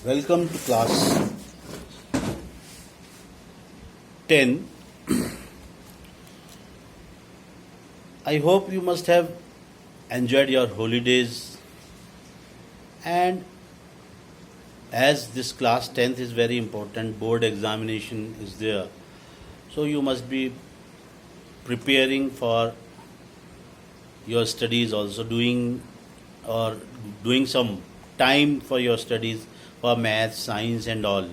Welcome to class 10. I hope you must have enjoyed your holidays, and as this class 10th is very important, board examination is there, so you must be preparing for your studies, also doing some time for your studies for math, science and all.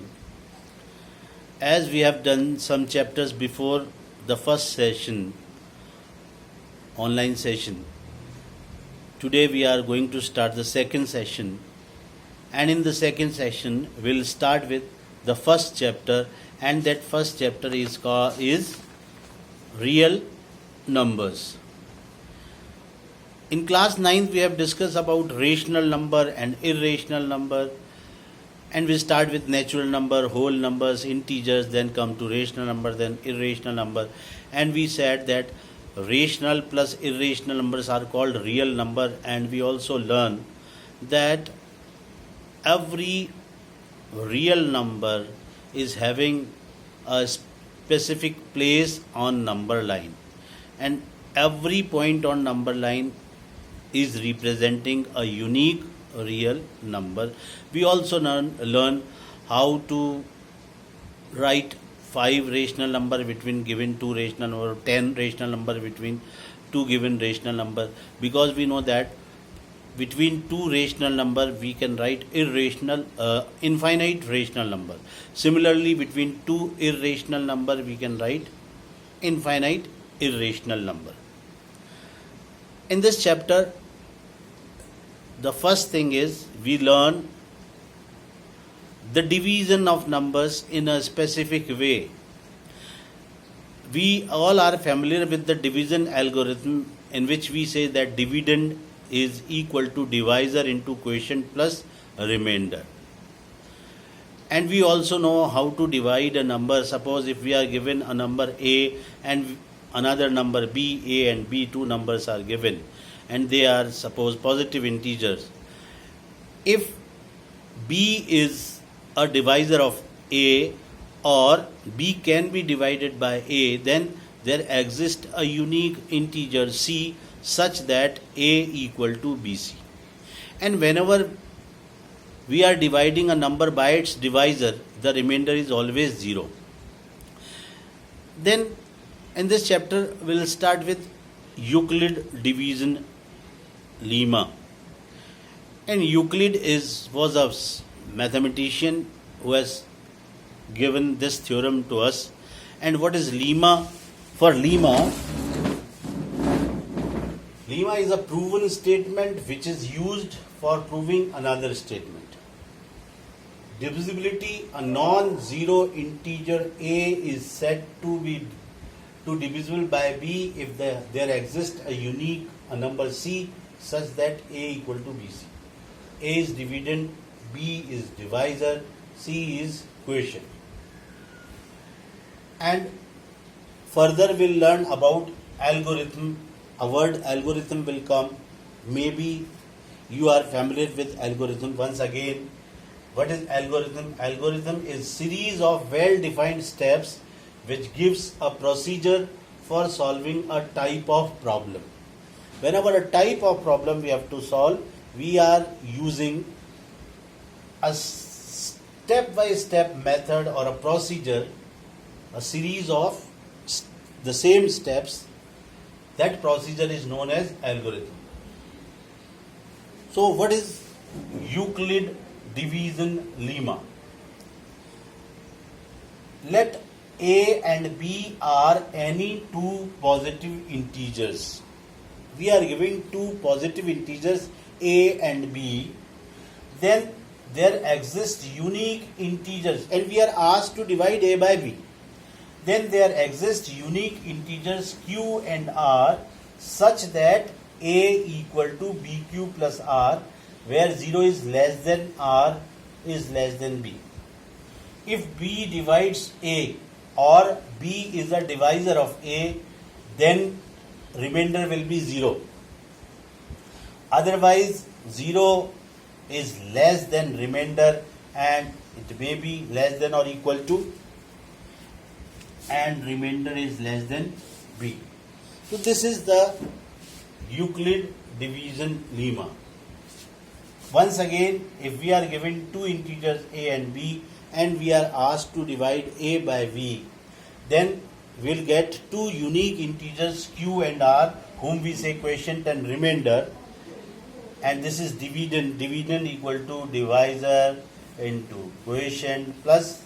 As we have done some chapters before the first session, online session, today we are going to start the second session, and in the second session we'll start with the first chapter, and that first chapter is real numbers. In class 9th we have discussed about rational number and irrational number, and we start with natural number, whole numbers, integers, then come to rational number, then irrational number, and we said that rational plus irrational numbers are called real number. And we also learn that every real number is having a specific place on number line, and every point on number line is representing a unique real number. We also learn how to write 5 rational number between given 2 rational number, 10 rational number between 2 given rational number, because we know that between 2 rational number we can write infinite rational number. Similarly, between 2 irrational number we can write infinite irrational number. In this chapter, the first thing is we learn the division of numbers in a specific way. We all are familiar with the division algorithm, in which we say that dividend is equal to divisor into quotient plus remainder. And we also know how to divide a number. Suppose if we are given a number A and another number B, A and B, two numbers are given, and they are suppose positive integers. If B is a divisor of A, or B can be divided by A, then there exists a unique integer C such that A equal to BC. And whenever we are dividing a number by its divisor, the remainder is always 0. Then in this chapter we will start with Euclid division lemma. And Euclid was a mathematician who has given this theorem to us. And what is lemma? For lemma is a proven statement which is used for proving another statement. Divisibility: a non-zero integer A is said to be divisible by B if there exists a number C such that A equal to BC. A is dividend, B is divisor, C is quotient. And further we'll learn about algorithm. A word algorithm will come. Maybe you are familiar with algorithm. Once again, what is algorithm? Algorithm is series of well-defined steps which gives a procedure for solving a type of problem. Whenever a type of problem we have to solve, we are using a step-by-step method or a procedure, a series of the same steps. That procedure is known as algorithm. So what is Euclid division lemma? Let A and B are any two positive integers. We are giving two positive integers A and B. Then there exist unique integers, and we are asked to divide A by B. Then there exist unique integers Q and R such that A equal to BQ plus R, where 0 is less than R is less than B. If B divides A, or B is a divisor of A, then remainder will be 0. Otherwise 0 is less than remainder, and it may be less than or equal to, and remainder is less than b. So this is the Euclid division lemma. Once again, if we are given two integers a and b and we are asked to divide a by b, then we'll get two unique integers q and r, whom we say quotient and remainder, and this is dividend. Dividend equal to divisor into quotient plus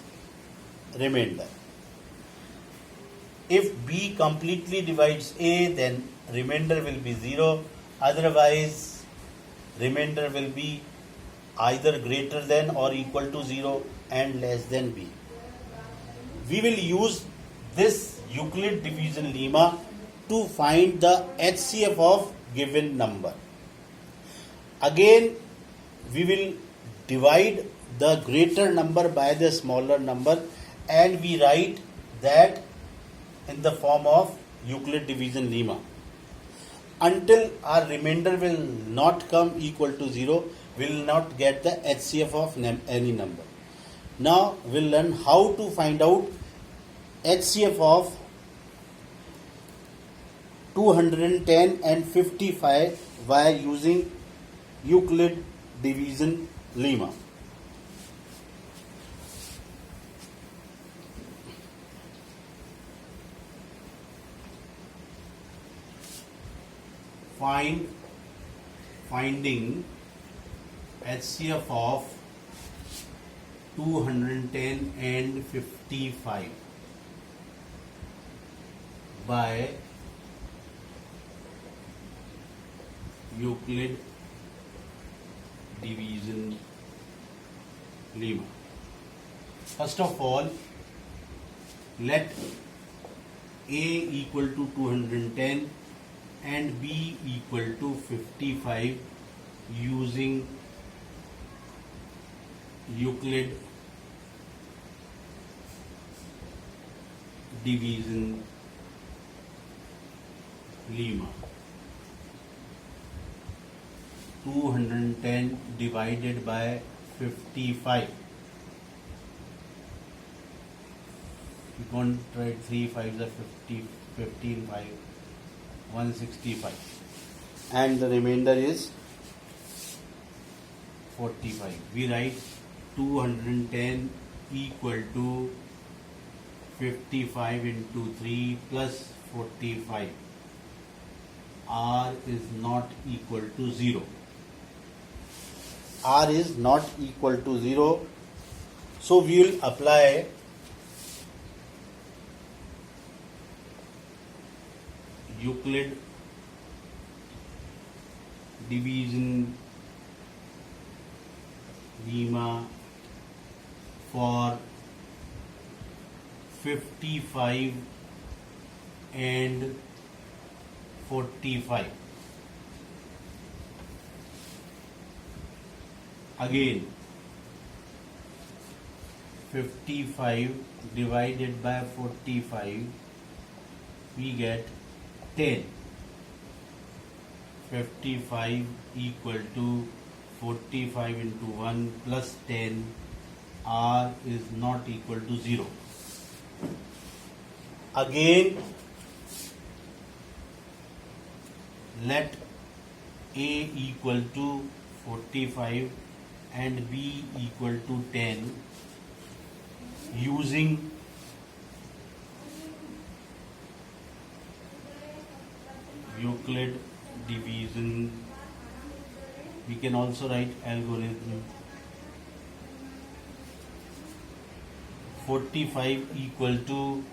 remainder. If b completely divides a, then remainder will be 0, otherwise remainder will be either greater than or equal to 0 and less than b. We will use this Euclid division lemma to find the HCF of given number. Again, we will divide the greater number by the smaller number, and we write that in the form of Euclid division lemma. Until our remainder will not come equal to 0, we will not get the HCF of any number. Now we'll learn how to find out HCF of 210 and 55 by using Euclid division lemma. Finding HCF of 210 and 55 by Euclid division lemma. First of all, let a equal to 210 and b equal to 55 using Euclid division lemma. 210 divided by 55. You can't write 3 5s are 50, 15 5, 165, and the remainder is 45. We write 210 equal to 55 into 3 plus 45. R is not equal to 0. R is not equal to 0. So we will apply Euclid division lemma for 55 and 45. Again, 55 divided by 45, we get 10. 55 equal to 45 into 1 plus 10. R is not equal to 0. Again, let A equal to 45 and B equal to 10 using Euclid division. We can also write algorithm. 45 equal to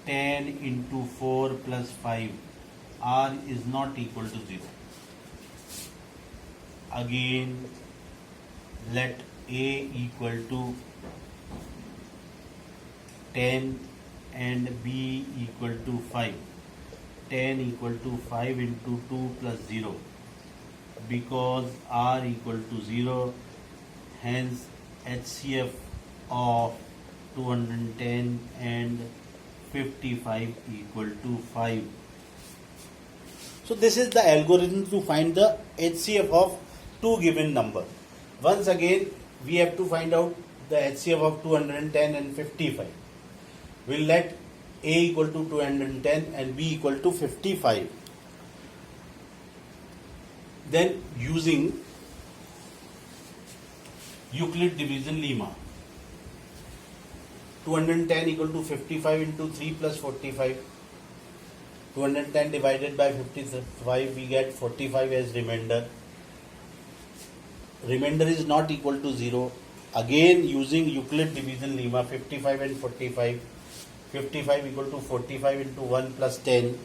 10 into 4 plus 5. R is not equal to 0. Again, let A equal to 10 and B equal to 5. 10 equal to 5 into 2 plus 0. Because R equal to 0, hence HCF of 210 and 55 equal to 5. So this is the algorithm to find the HCF of two given number. Once again, we have to find out the HCF of 210 and 55. We'll let A equal to 210 and B equal to 55. Then using Euclid division lemma, 210 equal to 55 into 3 plus 45. 210 divided by 55, we get 45 as remainder. Remainder is not equal to 0. Again using Euclid division lemma, 55 and 45. 55 equal to 45 into 1 plus 10.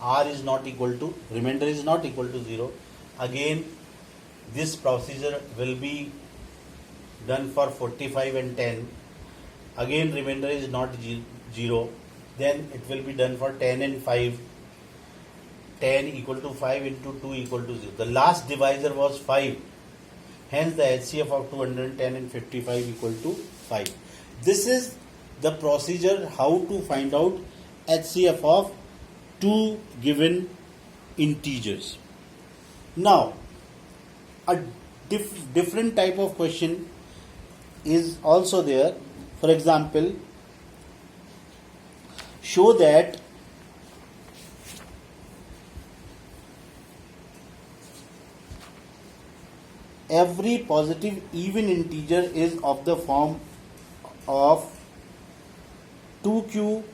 R is not equal to, remainder is not equal to 0. Again this procedure will be done for 45 and 10. Again remainder is not 0. Then it will be done for 10 and 5. 10 equal to 5 into 2 equal to 0. The last divisor was 5. Hence the HCF of 210 and 55 equal to 5. This is the procedure how to find out HCF of two given integers. Now, a different type of question is also there. For example, show that every positive even integer is of the form of 2q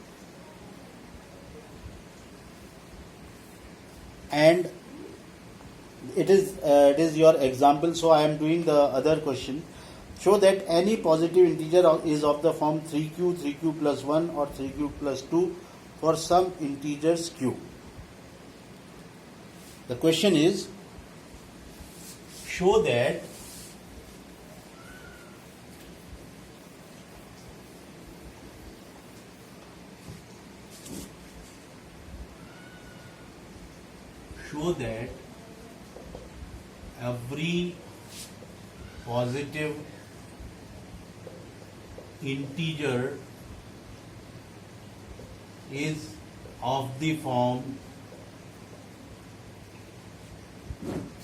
and it is your example, so I am doing the other question. Show that any positive integer is of the form 3q, 3q plus 1 or 3q plus 2 for some integers q. The question is, show that every positive integer is of the form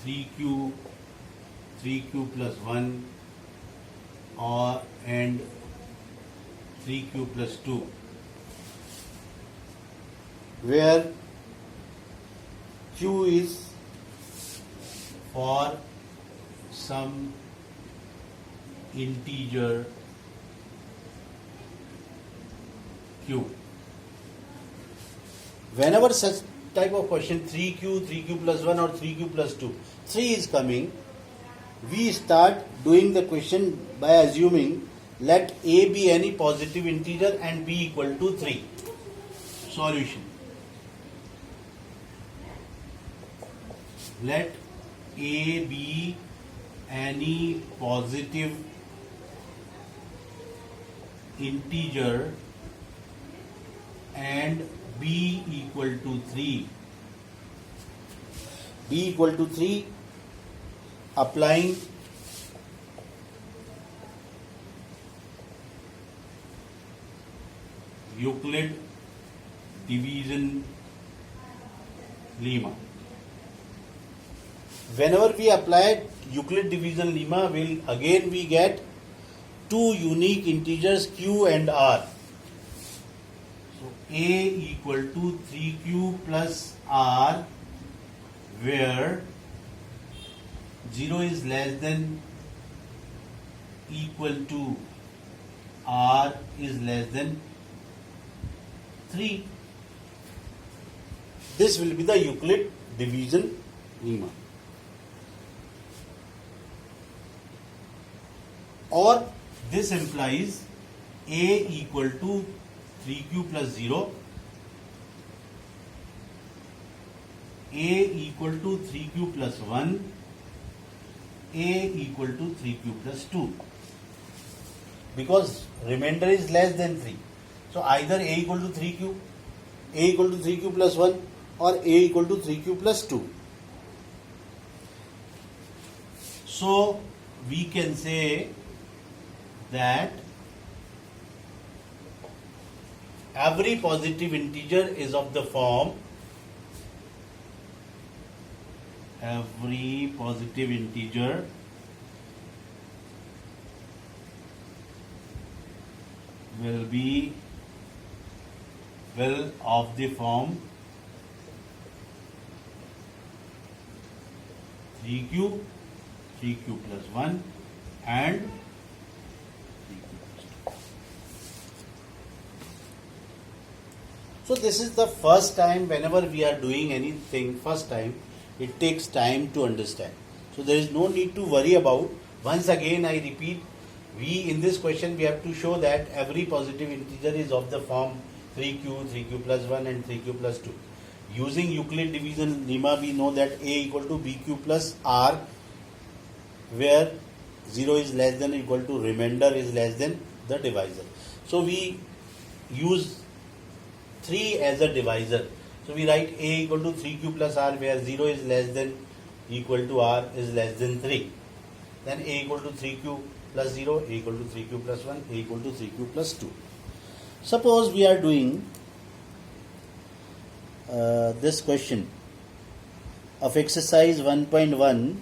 3q, 3q plus 1 or and 3q plus 2, where q is for some integer q. Whenever such type of question 3q, 3q plus 1 or 3q plus 2, 3 is coming, we start doing the question by assuming let a be any positive integer and b equal to 3. Solution. Let a be any positive integer and b equal to 3. B equal to 3, applying Euclid division lemma. Whenever we apply Euclid division lemma, we get two unique integers q and r. So a equal to 3q plus r, where 0 is less than equal to r is less than 3. This will be the Euclid division lemma. Or this implies a equal to 3q plus 0, a equal to 3q plus 1, a equal to 3q plus 2. Because remainder is less than 3. So either a equal to 3q, a equal to 3q plus 1 or a equal to 3q plus 2. So we can say that every positive integer is of the form every positive integer will of the form 3q plus 1 and 3q plus 2. So this is the first time whenever we are doing anything, first time, it takes time to understand. So there is no need to worry about. Once again I repeat, in this question we have to show that every positive integer is of the form 3q plus 1 and 3q plus 2. Using Euclid division lemma, we know that a equal to bq plus r, where 0 is less than or equal to remainder is less than the divisor. So we use 3 as a divisor. So we write a equal to 3q plus r, where 0 is less than equal to r is less than 3. Then a equal to 3q plus 0, a equal to 3q plus 1, a equal to 3q plus 2. Suppose we are doing this question of exercise 1.1.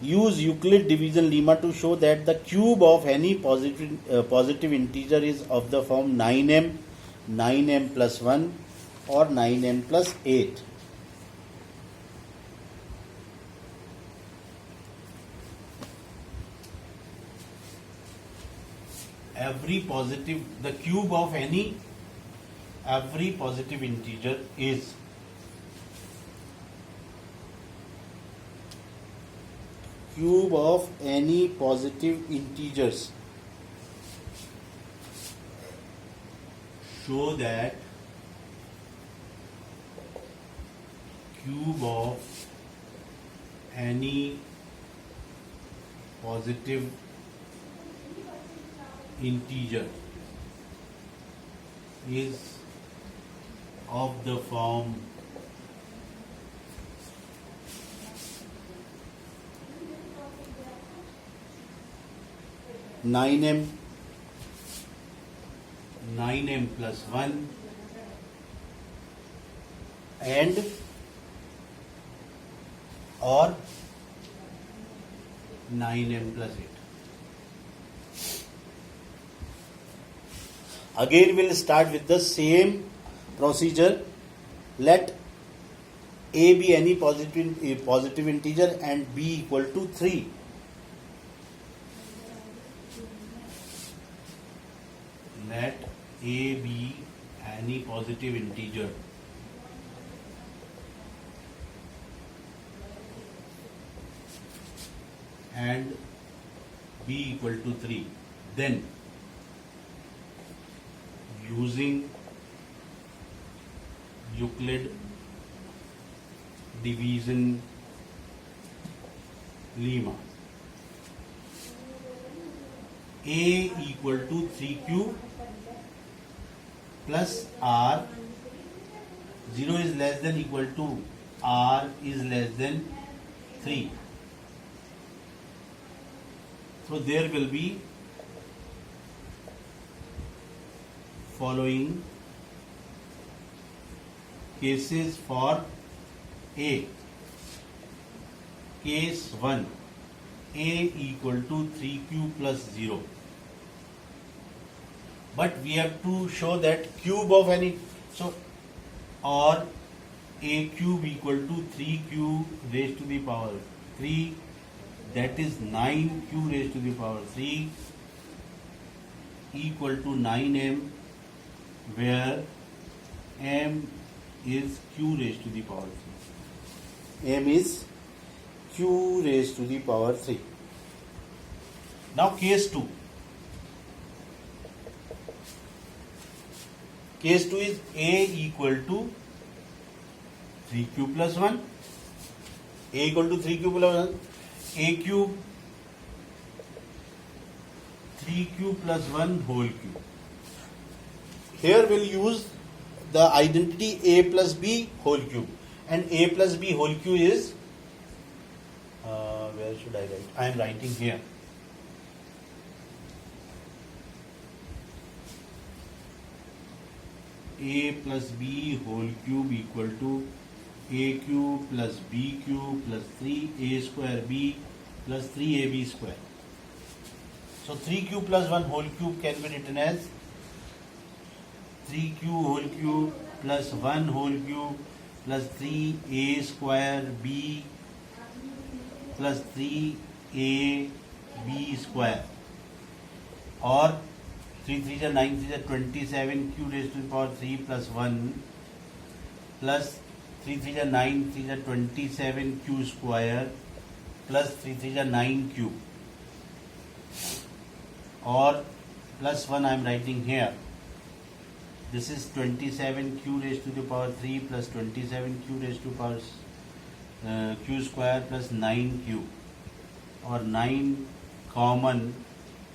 Use Euclid division lemma to show that the cube of any positive integer is of the form 9m plus 1 or 9m plus 8. The cube of every positive integer is cube of any positive integers. Show that cube of any positive integer is of the form 9m plus 1 and or 9m plus 8. Again we'll start with the same procedure. Let a be any positive integer and b equal to 3. Let a be any positive integer and b equal to 3. Then using Euclid division lemma, a equal to 3q plus r, 0 is less than equal to r is less than 3. So there will be following cases for a. Case 1, a equal to 3q plus 0. But we have to show that cube of any, so or a cube equal to 3q raised to the power 3, that is 9q raised to the power 3 equal to 9m, where m is q raised to the power 3. M is q raised to the power 3. Now case 2. Case 2 is a equal to 3q plus 1. A equal to 3q plus 1. A cube 3q plus 1 whole cube. Here we'll use the identity a plus b whole cube, and a plus b whole cube is where should I write? I am writing here. A plus b whole cube equal to a cube plus b cube plus 3a square b plus 3ab square. So 3q plus 1 whole cube can be written as 3q whole cube plus 1 whole cube plus 3a square b plus 3ab square, or 3 3 is 9 3 is 27 q raised to the power 3 plus 1 plus 3 3 is 9 3 is 27 q square plus 3 3 is 9 q, or plus 1 I am writing here. This is 27 q raised to the power 3 plus 27 q raised to the power q square plus 9 q, or 9 common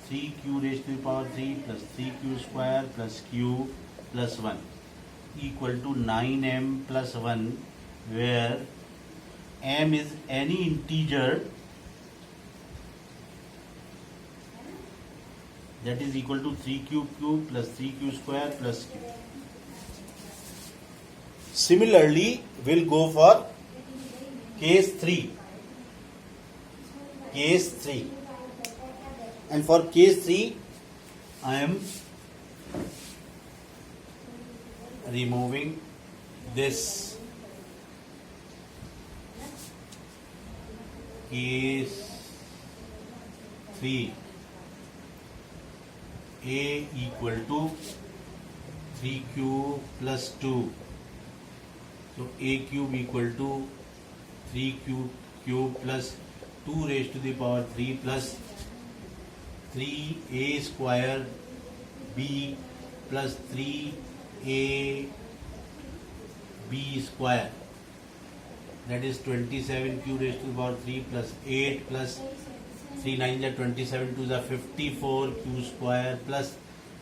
3q raised to the power 3 plus 3q square plus q plus 1 equal to 9m plus 1, where m is any integer that is equal to 3q cube plus 3q square plus q. Similarly, we'll go for case 3. Case 3. And for case 3, I am removing this. Case 3. A equal to 3q plus 2. So a cube equal to 3q cube plus 2 raised to the power 3 plus 3a square b plus 3ab square, that is 27q raised to the power 3 plus 8 plus 3 9 is 27, 2 is 54 q square plus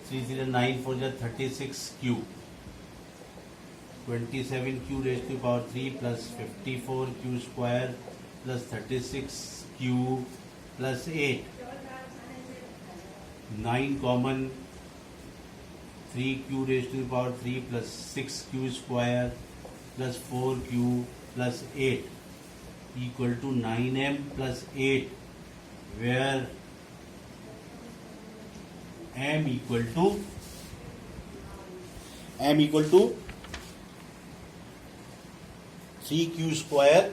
3 0 9 4 is 36 q. 27 q raised to the power 3 plus 54 q square plus 36 q plus 8. 9 common, 3q raised to the power 3 plus 6q square plus 4q plus 8 equal to 9m plus 8, where m equal to 3q square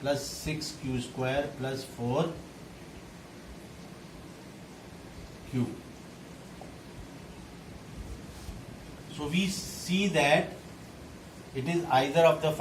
plus 6q square plus 4q. So we see that it is either of the form